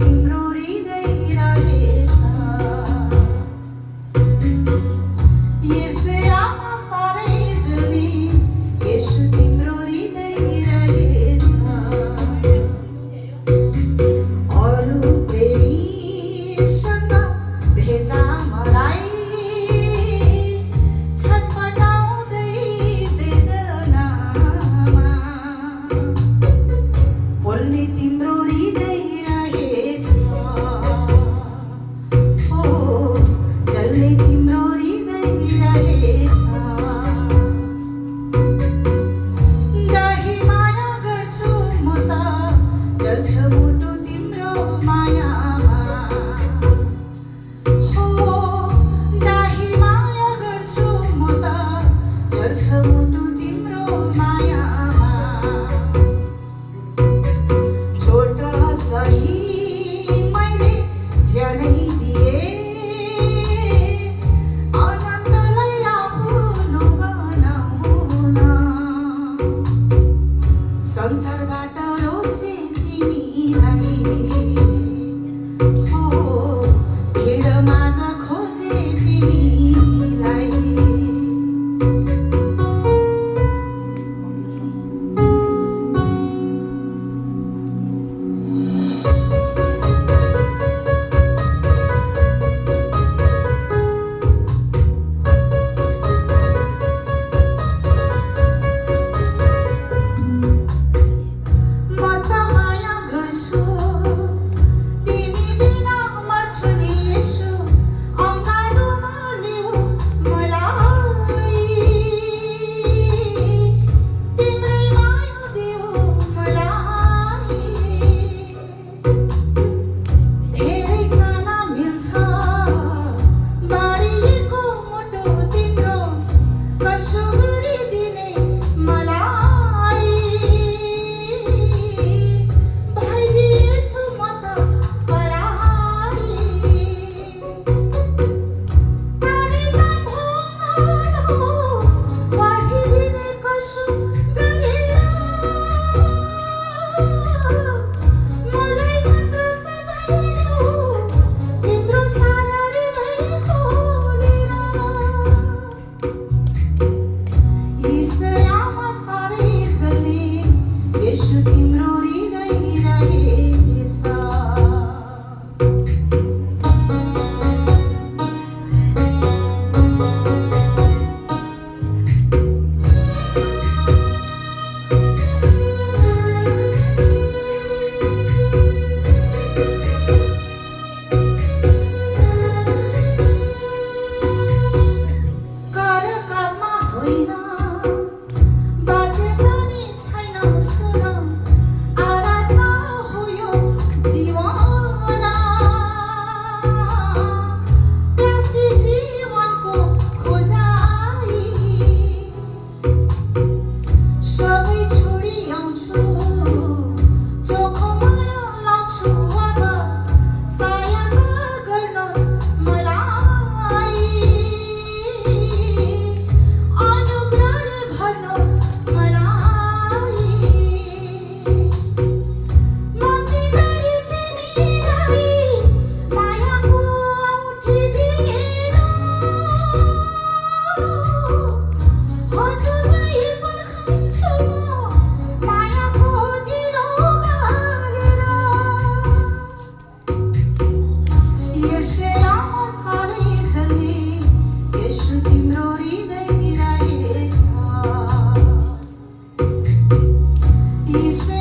तिम्रो हृदय रहेछ ईर्ष्यामा साह्रै जुनी येशू तिम्रो हृदय रहेछ अरू प्रेमीसँग भेट्दा मलाई छटपटाउँदै वेदनामा बोल्ने तिम्रो हृदय रहेछ हो जल्ने तिम्रो हृदय रहेछ गाही माया गर्छु म त जल्छ मुटु तिम्रो मायामा हो गाही माया गर्छु म त जल्छ मुटु तिम्रो मायामा छोटा सही मैले ज्यानै दिए अनन्तलाई आफ्नो बनाउन संसारबाट रोजे तिमीलाई हो भिड माझ खोजे तिमीलाई म त माया गर्छु तिमी बिना मर्छु नि येशू अँगालोमा लिऊ मलाई तिम्रै माया देऊ मलाई धेरै जना मिल्छ बाँडिएको मुटु तिम्रो कसो गरिदिने मलाई भइदिएछु म त पराई पानीका ढोङ्गान हो बाँडिदिने कसो गरेर मलाई मात्र सजाइदेऊ तिम्रो सारा हृदय खोलेर ईर्ष्यामा साह्रै जल्ने येशू तिम्रो हृदय रहेछ करकालमा होइन बाध्यता नि छैन सुन आराधना हो यो जीवन प्यासी जीवनको खोजाइ सबै छोडी आउँछु चोखो माया लाउँछु अब सहायता गर्नुहोस् मलाई अनुग्रहले भन्नुहोस् मलाई मन्दी गरी तिमीलाई मायाको औँठी दिएर हजुरमै पर्खन्छु म मायाको दिलो बालेर ईर्ष्यामा साह्रै जल्ने येशू तिम्रो हृदय रहेछ ईर्ष्या